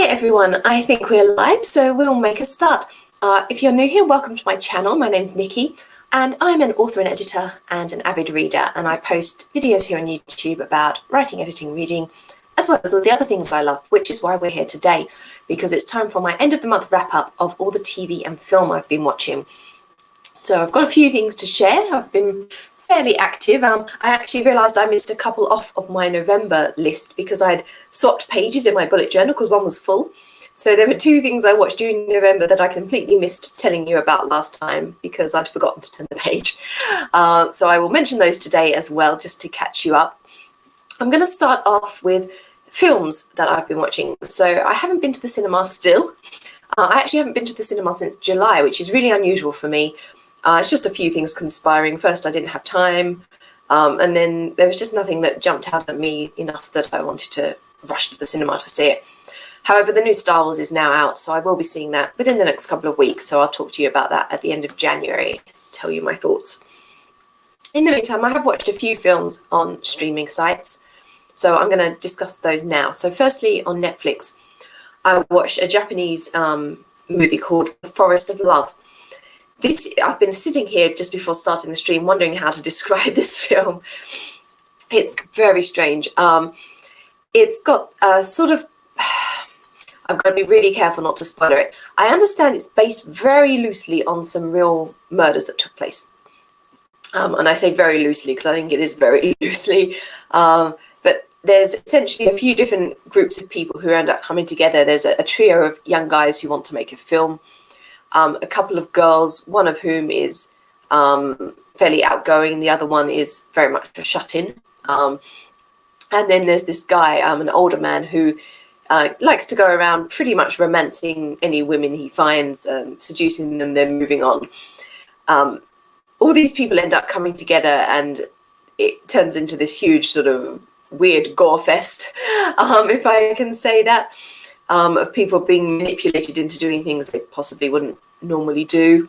Hi everyone, I think we're live, so we'll make a start. If you're new here, welcome to my channel. My name's Nicki, and I'm an author and editor and an avid reader, and I post videos here on YouTube about writing, editing, reading, as well as all the other things I love, which is why we're here today, because it's time for my end of the month wrap-up of all the TV and film I've been watching. So I've got a few things to share. I've been fairly active. I actually realised I missed a couple off of my November list because I'd swapped pages in my bullet journal because one was full. So there were two things I watched during November that I completely missed telling you about last time because I'd forgotten to turn the page. So I will mention those today as well, just to catch you up. I'm going to start off with films that I've been watching. So I haven't been to the cinema still. I actually haven't been to the cinema since July, which is really unusual for me. It's just a few things conspiring. First, I didn't have time, and then there was just nothing that jumped out at me enough that I wanted to rush to the cinema to see it. However, the new Star Wars is now out, so I will be seeing that within the next couple of weeks, so I'll talk to you about that at the end of January, tell you my thoughts. In the meantime, I have watched a few films on streaming sites, so I'm going to discuss those now. So firstly, on Netflix, I watched a Japanese movie called The Forest of Love. I've been sitting here just before starting the stream wondering how to describe this film. It's very strange. It's got a sort of... I've got to be really careful not to spoiler it. I understand it's based very loosely on some real murders that took place. And I say very loosely because I think it is very loosely. But there's essentially a few different groups of people who end up coming together. There's a trio of young guys who want to make a film. A couple of girls, one of whom is fairly outgoing, the other one is very much a shut-in. And then there's this guy, an older man, who likes to go around pretty much romancing any women he finds, seducing them, then moving on. All these people end up coming together and it turns into this huge sort of weird gore fest, if I can say that. Of people being manipulated into doing things they possibly wouldn't normally do.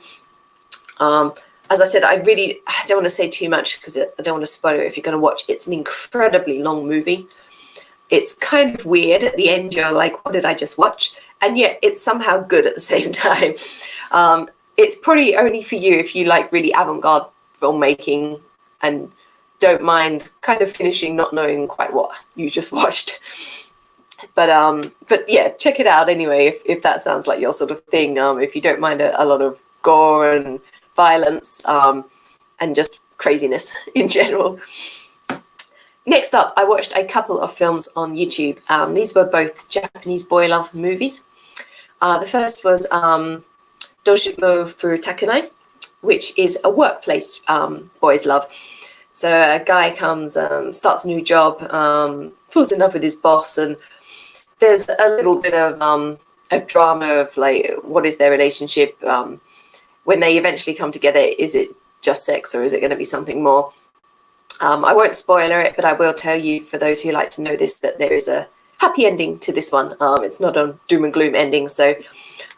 As I said, I don't want to say too much because I don't want to spoil it if you're going to watch. It's an incredibly long movie. It's kind of weird. At the end, you're like, what did I just watch? And yet it's somehow good at the same time. It's probably only for you if you like really avant-garde filmmaking and don't mind kind of finishing not knowing quite what you just watched. But yeah, check it out anyway if that sounds like your sort of thing. If you don't mind a lot of gore and violence and just craziness in general. Next up, I watched a couple of films on YouTube. These were both Japanese boy love movies. The first was Doushitmo Furetakunai, which is a workplace boys love. So a guy comes, starts a new job, falls in love with his boss, and there's a little bit of a drama of like, what is their relationship? When they eventually come together, is it just sex or is it going to be something more? I won't spoiler it, but I will tell you, for those who like to know this, that there is a happy ending to this one. It's not a doom and gloom ending. So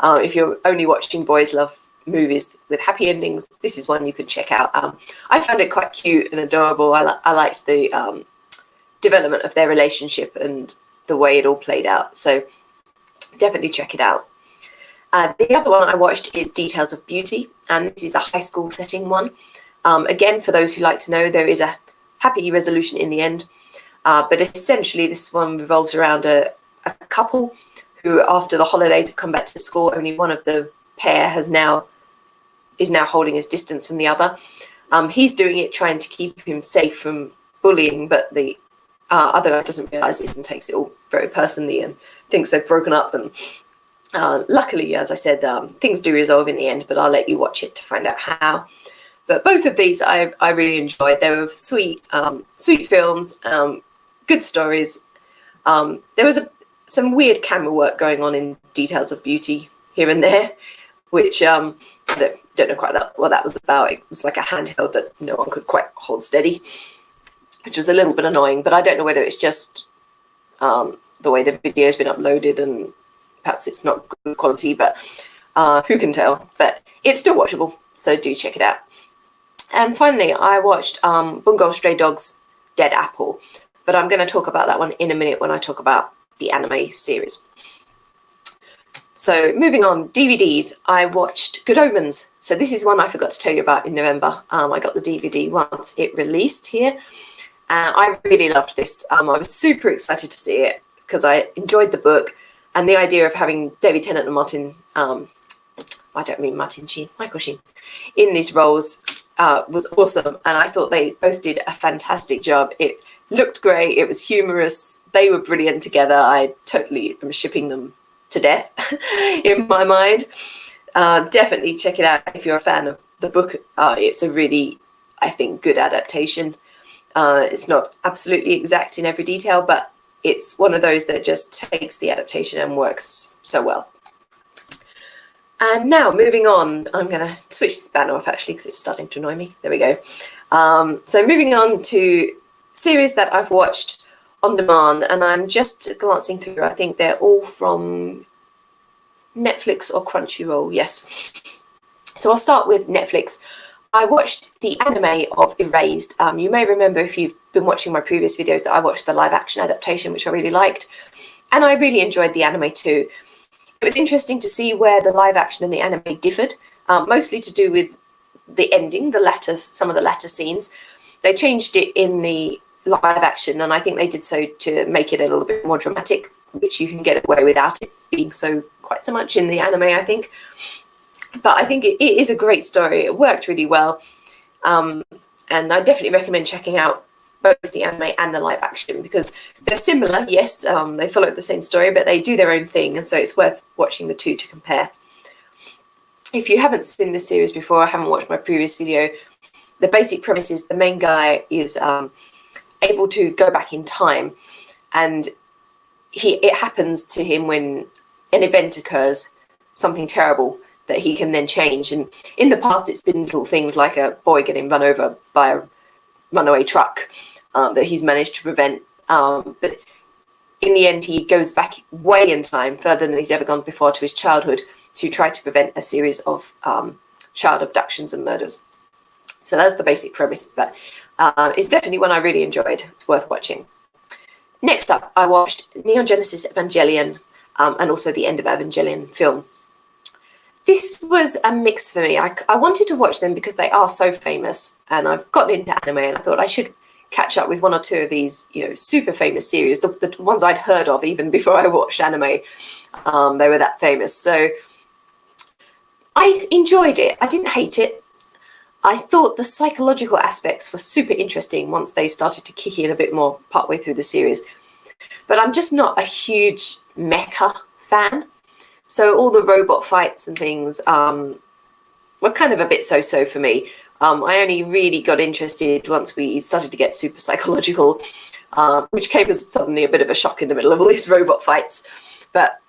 if you're only watching boys love movies with happy endings, this is one you could check out. I found it quite cute and adorable. I liked the development of their relationship and the way it all played out, so definitely check it out. The other one I watched is Details of Beauty, and this is the high school setting one. Again, for those who like to know, there is a happy resolution in the end, but essentially this one revolves around a couple who, after the holidays, have come back to the school. Only one of the pair is now holding his distance from the other. He's doing it trying to keep him safe from bullying, but the other guy doesn't realise this and takes it all very personally and thinks they've broken up. And luckily, as I said, things do resolve in the end, but I'll let you watch it to find out how. But both of these I really enjoyed. They were sweet films, good stories. There was some weird camera work going on in Details of Beauty here and there, which I don't know quite what that was about. It was like a handheld that no one could quite hold steady, which was a little bit annoying, but I don't know whether it's just the way the video's been uploaded and perhaps it's not good quality, but who can tell? But it's still watchable, so do check it out. And finally, I watched Bungou Stray Dogs Dead Apple, but I'm going to talk about that one in a minute when I talk about the anime series. So moving on, DVDs, I watched Good Omens. So this is one I forgot to tell you about in November. I got the DVD once it released here. I really loved this. I was super excited to see it because I enjoyed the book, and the idea of having David Tennant and Michael Sheen in these roles was awesome. And I thought they both did a fantastic job. It looked great. It was humorous. They were brilliant together. I totally am shipping them to death in my mind. Definitely check it out if you're a fan of the book. It's a really, I think, good adaptation. It's not absolutely exact in every detail, but it's one of those that just takes the adaptation and works so well. And now moving on, I'm going to switch this banner off actually because it's starting to annoy me. There we go. So moving on to series that I've watched on demand, and I'm just glancing through. I think they're all from Netflix or Crunchyroll. Yes. So I'll start with Netflix. I watched the anime of Erased. You may remember if you've been watching my previous videos that I watched the live action adaptation, which I really liked. And I really enjoyed the anime too. It was interesting to see where the live action and the anime differed, mostly to do with the ending, some of the latter scenes. They changed it in the live action, and I think they did so to make it a little bit more dramatic, which you can get away without it being quite so much in the anime, I think. But I think it is a great story. It worked really well. And I definitely recommend checking out both the anime and the live action because they're similar, yes. They follow the same story, but they do their own thing. And so it's worth watching the two to compare. If you haven't seen this series before or haven't watched my previous video, the basic premise is the main guy is able to go back in time. And it happens to him when an event occurs, something terrible, that he can then change. And in the past, it's been little things like a boy getting run over by a runaway truck that he's managed to prevent. But in the end, he goes back way in time, further than he's ever gone before, to his childhood to try to prevent a series of child abductions and murders. So that's the basic premise, but it's definitely one I really enjoyed. It's worth watching. Next up, I watched Neon Genesis Evangelion and also the End of Evangelion film. This was a mix for me. I wanted to watch them because they are so famous, and I've gotten into anime, and I thought I should catch up with one or two of these, super famous series, the ones I'd heard of even before I watched anime. They were that famous. So I enjoyed it. I didn't hate it. I thought the psychological aspects were super interesting once they started to kick in a bit more partway through the series. But I'm just not a huge mecha fan. So all the robot fights and things were kind of a bit so-so for me. I only really got interested once we started to get super psychological, which came as suddenly a bit of a shock in the middle of all these robot fights. But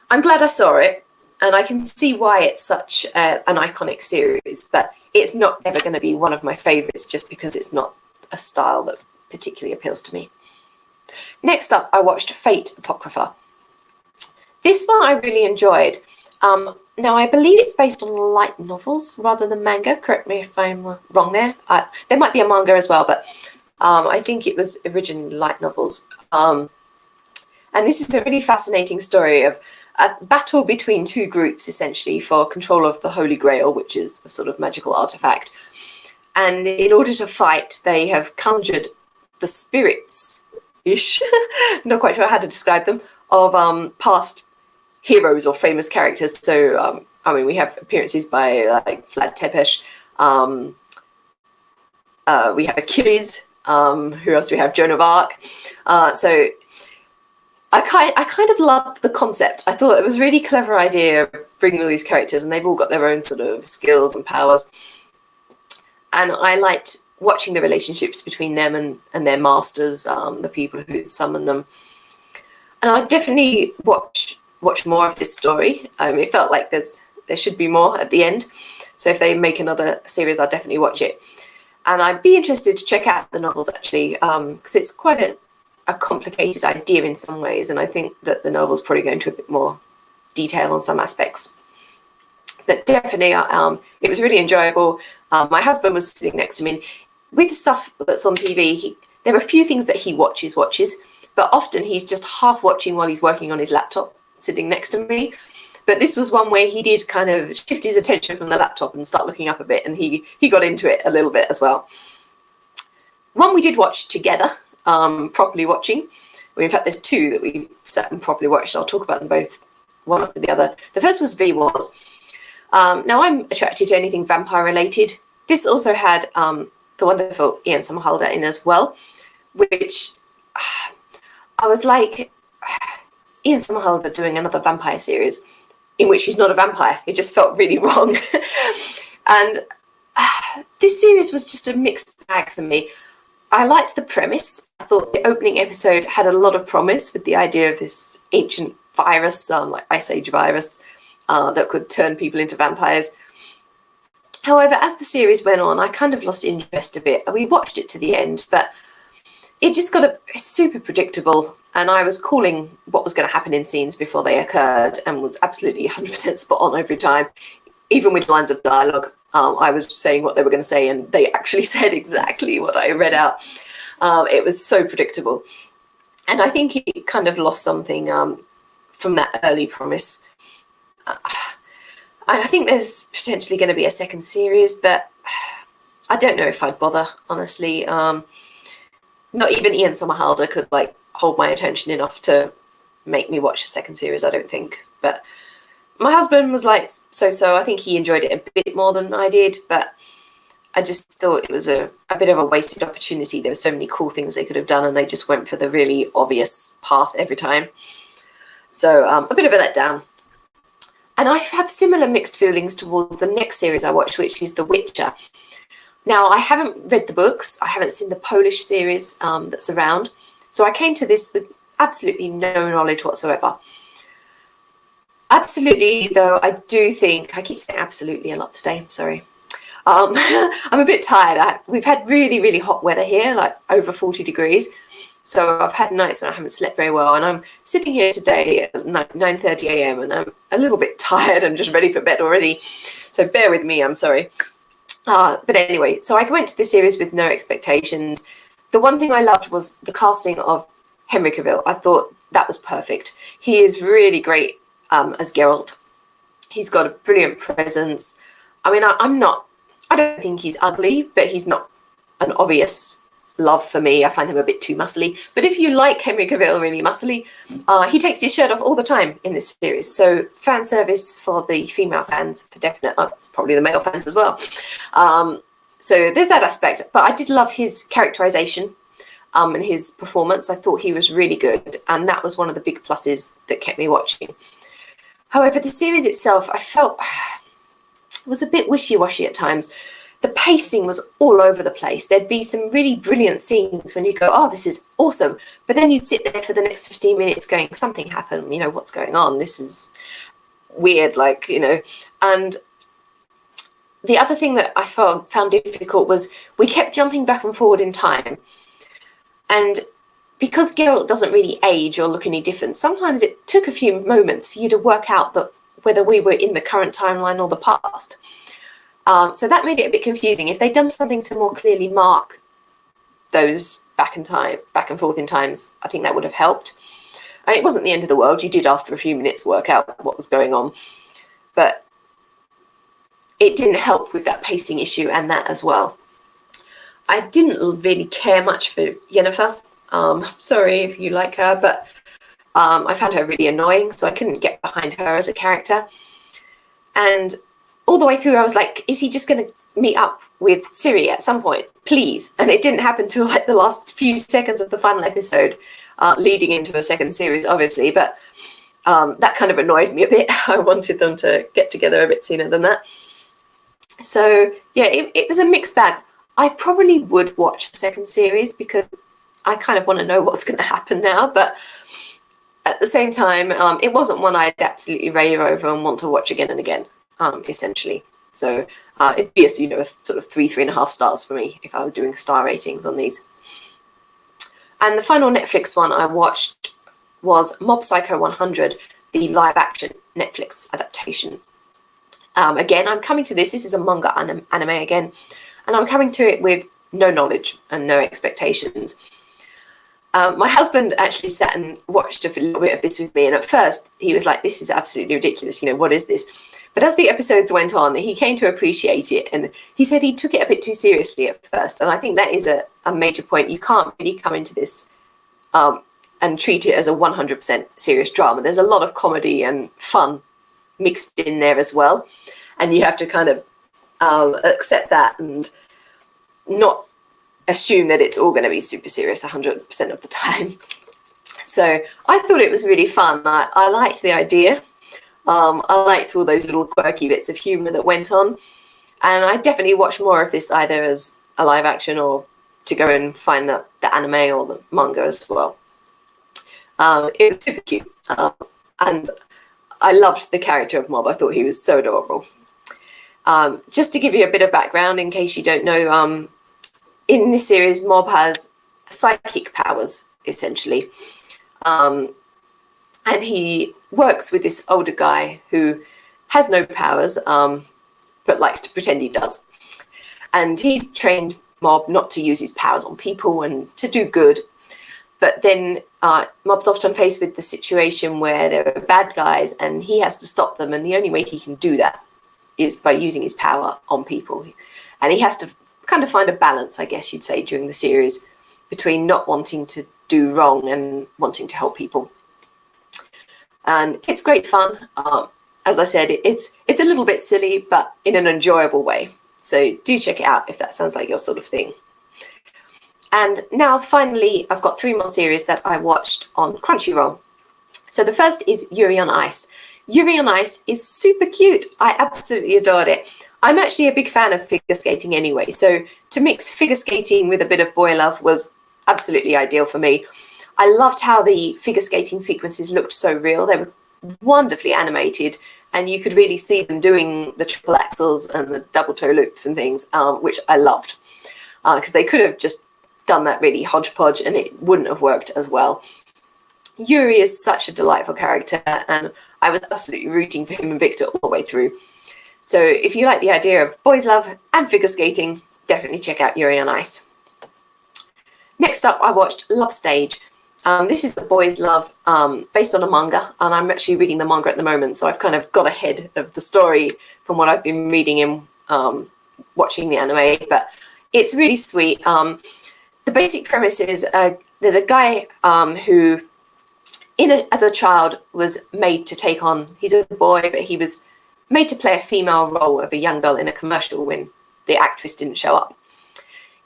I'm glad I saw it, and I can see why it's such an iconic series, but it's not ever going to be one of my favorites just because it's not a style that particularly appeals to me. Next up, I watched Fate Apocrypha. This one I really enjoyed. Now, I believe it's based on light novels rather than manga. Correct me if I'm wrong there. There might be a manga as well, but I think it was originally light novels. And this is a really fascinating story of a battle between two groups, essentially, for control of the Holy Grail, which is a sort of magical artifact. And in order to fight, they have conjured the spirits-ish, not quite sure how to describe them, of past heroes or famous characters. So, we have appearances by like Vlad Tepes. We have Achilles. Who else do we have? Joan of Arc. So I kind of loved the concept. I thought it was a really clever idea bringing all these characters, and they've all got their own sort of skills and powers. And I liked watching the relationships between them and their masters, the people who summon them. And I definitely watch more of this story. It felt like there should be more at the end. So if they make another series, I'll definitely watch it. And I'd be interested to check out the novels, actually, because it's quite a complicated idea in some ways. And I think that the novel's probably go into a bit more detail on some aspects. But definitely, it was really enjoyable. My husband was sitting next to me. And with the stuff that's on TV, there are a few things that he watches, but often he's just half watching while he's working on his laptop, sitting next to me. But this was one where he did kind of shift his attention from the laptop and start looking up a bit, and he got into it a little bit as well. One we did watch together, properly watching. Well, in fact, there's two that we sat and properly watched. I'll talk about them both, one after the other. The first was V-Wars. Now, I'm attracted to anything vampire-related. This also had the wonderful Ian Somerhalder in as well, which I was like, Ian Somerhalder doing another vampire series in which he's not a vampire. It just felt really wrong. And this series was just a mixed bag for me. I liked the premise. I thought the opening episode had a lot of promise with the idea of this ancient virus, like Ice Age virus, that could turn people into vampires. However, as the series went on, I kind of lost interest a bit. We watched it to the end, but it just got super predictable, and I was calling what was going to happen in scenes before they occurred and was absolutely 100% spot on every time. Even with lines of dialogue, I was saying what they were going to say, and they actually said exactly what I read out. It was so predictable. And I think it kind of lost something from that early promise. And I think there's potentially going to be a second series, but I don't know if I'd bother, honestly. Not even Ian Somerhalder could hold my attention enough to make me watch a second series, I don't think. But my husband was like, so. I think he enjoyed it a bit more than I did, but I just thought it was a bit of a wasted opportunity. There were so many cool things they could have done, and they just went for the really obvious path every time. So a bit of a letdown. And I have similar mixed feelings towards the next series I watched, which is The Witcher. Now, I haven't read the books. I haven't seen the Polish series that's around. So I came to this with absolutely no knowledge whatsoever. Absolutely, though, I do think, I keep saying absolutely a lot today, sorry. I'm a bit tired. We've had really, really hot weather here, like over 40 degrees. So I've had nights when I haven't slept very well, and I'm sitting here today at 9:30 a.m. and I'm a little bit tired and just ready for bed already. So bear with me, I'm sorry. But anyway, so I went to this series with no expectations. The one thing I loved was the casting of Henry Cavill. I thought that was perfect. He is really great as Geralt. He's got a brilliant presence. I mean, I don't think he's ugly, but he's not an obvious love for me. I find him a bit too muscly. But if you like Henry Cavill really muscly, he takes his shirt off all the time in this series. So fan service for the female fans, for definite, probably the male fans as well. So there's that aspect. But I did love his characterization and his performance. I thought he was really good. And that was one of the big pluses that kept me watching. However, the series itself, I felt was a bit wishy-washy at times. The pacing was all over the place. There'd be some really brilliant scenes when you go, oh, this is awesome. But then you'd sit there for the next 15 minutes going, something happened, what's going on? This is weird, And the other thing that I found difficult was we kept jumping back and forward in time. And because Geralt doesn't really age or look any different, sometimes it took a few moments for you to work out whether we were in the current timeline or the past. So that made it a bit confusing. If they'd done something to more clearly mark those back and forth in times, I think that would have helped. It wasn't the end of the world. You did, after a few minutes, work out what was going on. But it didn't help with that pacing issue and that as well. I didn't really care much for Yennefer. Sorry if you like her, but I found her really annoying, so I couldn't get behind her as a character. And all the way through, I was like, is he just going to meet up with Ciri at some point? Please. And it didn't happen till the last few seconds of the final episode, leading into a second series, obviously. But that kind of annoyed me a bit. I wanted them to get together a bit sooner than that. So, yeah, it was a mixed bag. I probably would watch a second series because I kind of want to know what's going to happen now. But at the same time, it wasn't one I'd absolutely rave over and want to watch again and again. Essentially. So it'd be a sort of 3.5 stars for me if I was doing star ratings on these. And the final Netflix one I watched was Mob Psycho 100, the live action Netflix adaptation. Again, I'm coming to this is a manga anime again, and I'm coming to it with no knowledge and no expectations. My husband actually sat and watched a little bit of this with me, and at first he was like, this is absolutely ridiculous, you know, what is this? But as the episodes went on, he came to appreciate it, and he said he took it a bit too seriously at first, and I think that is a major point. You can't really come into this and treat it as a 100% serious drama. There's a lot of comedy and fun mixed in there as well, and you have to kind of accept that and not assume that it's all going to be super serious 100% of the time. So I thought it was really fun. I liked the idea. I liked all those little quirky bits of humour that went on, and I definitely watch more of this either as a live action or to go and find the anime or the manga as well. It was super cute, and I loved the character of Mob. I thought he was so adorable. Just to give you a bit of background in case you don't know, in this series Mob has psychic powers essentially, and he works with this older guy who has no powers but likes to pretend he does, and he's trained Mob not to use his powers on people and to do good. But then Mob's often faced with the situation where there are bad guys and he has to stop them, and the only way he can do that is by using his power on people. And he has to kind of find a balance, I guess you'd say, during the series between not wanting to do wrong and wanting to help people. And it's great fun. As I said, it's a little bit silly, but in an enjoyable way. So do check it out if that sounds like your sort of thing. And now finally, I've got 3 more series that I watched on Crunchyroll. So the first is Yuri on Ice. Yuri on Ice is super cute. I absolutely adored it. I'm actually a big fan of figure skating anyway, so to mix figure skating with a bit of boy love was absolutely ideal for me. I loved how the figure skating sequences looked so real. They were wonderfully animated, and you could really see them doing the triple axels and the double toe loops and things, which I loved, because they could have just done that really hodgepodge and it wouldn't have worked as well. Yuri is such a delightful character, and I was absolutely rooting for him and Victor all the way through. So if you like the idea of boys love and figure skating, definitely check out Yuri on Ice. Next up, I watched Love Stage. This is the boys love based on a manga, and I'm actually reading the manga at the moment, so I've kind of got ahead of the story from what I've been reading and watching the anime, but it's really sweet. The basic premise is there's a guy who, as a child, was made to take on, he's a boy, but he was made to play a female role of a young girl in a commercial when the actress didn't show up.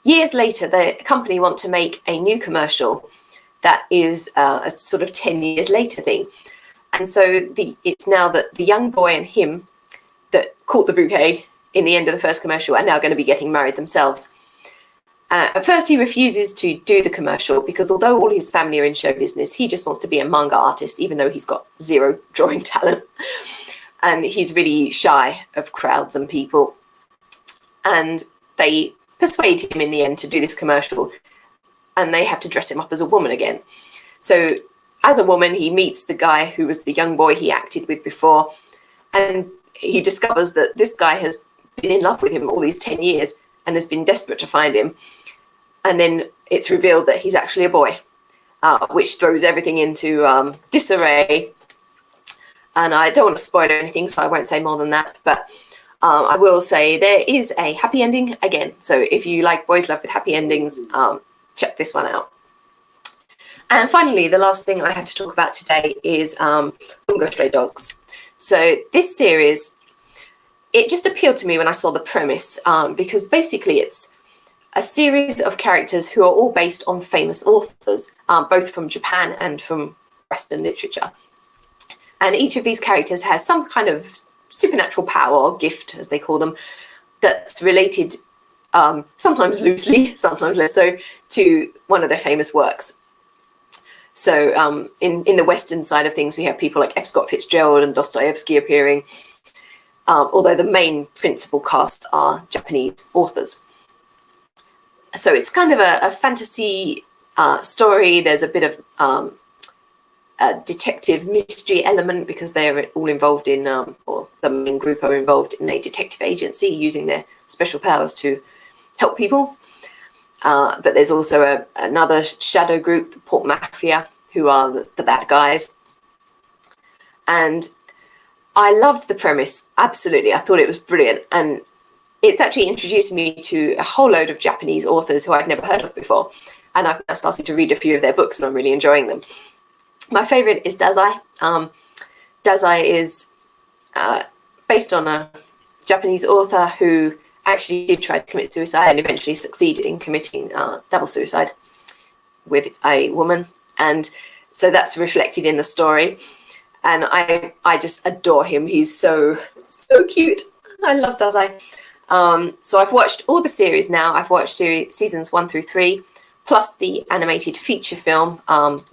Years later, the company want to make a new commercial that is a sort of 10 years later thing. And so it's now that the young boy and him that caught the bouquet in the end of the first commercial are now going to be getting married themselves. At first, he refuses to do the commercial because although all his family are in show business, he just wants to be a manga artist, even though he's got 0 drawing talent. And he's really shy of crowds and people. And they persuade him in the end to do this commercial, and they have to dress him up as a woman again. So as a woman, he meets the guy who was the young boy he acted with before, and he discovers that this guy has been in love with him all these 10 years and has been desperate to find him. And then it's revealed that he's actually a boy, which throws everything into disarray. And I don't want to spoil anything, so I won't say more than that. But I will say there is a happy ending again. So if you like boys love with happy endings, check this one out. And finally, the last thing I have to talk about today is Bungou Stray Dogs. So this series, it just appealed to me when I saw the premise, because basically it's a series of characters who are all based on famous authors, both from Japan and from Western literature. And each of these characters has some kind of supernatural power or gift, as they call them, that's related sometimes loosely, sometimes less so, to one of their famous works. So in the Western side of things, we have people like F. Scott Fitzgerald and Dostoevsky appearing, although the main principal cast are Japanese authors. So it's kind of a fantasy story. There's a bit of a detective mystery element because they're all involved in, or the main group are involved in a detective agency using their special powers to help people. But there's also another shadow group, the Port Mafia, who are the bad guys. And I loved the premise, absolutely. I thought it was brilliant. And it's actually introduced me to a whole load of Japanese authors who I'd never heard of before. And I've now started to read a few of their books, and I'm really enjoying them. My favourite is Dazai. Dazai is based on a Japanese author who actually did try to commit suicide and eventually succeeded in committing double suicide with a woman. And so that's reflected in the story. And I just adore him. He's so cute. I love Dazai. So I've watched all the series now. I've watched seasons 1 through 3, plus the animated feature film,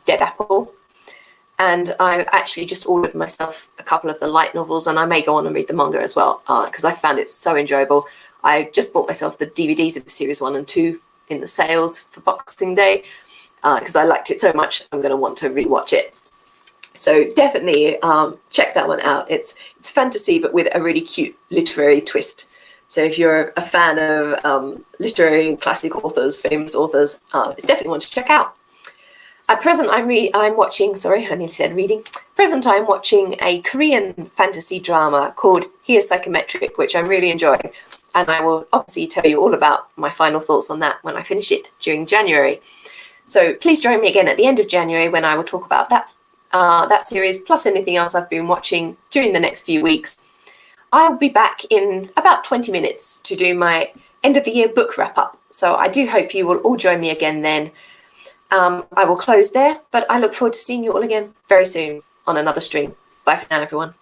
Dead Apple. And I actually just ordered myself a couple of the light novels, and I may go on and read the manga as well, because I found it so enjoyable. I just bought myself the DVDs of series 1 and 2 in the sales for Boxing Day, because I liked it so much. I'm going to want to rewatch it. So definitely check that one out. It's fantasy, but with a really cute literary twist. So if you're a fan of literary classic authors, famous authors, it's definitely one to check out. At present, I'm watching, sorry, I nearly said reading. Present, I'm watching a Korean fantasy drama called Here Psychometric, which I'm really enjoying. And I will obviously tell you all about my final thoughts on that when I finish it during January. So please join me again at the end of January when I will talk about that series, plus anything else I've been watching during the next few weeks. I'll be back in about 20 minutes to do my end of the year book wrap up. So I do hope you will all join me again then. I will close there, but I look forward to seeing you all again very soon on another stream. Bye for now, everyone.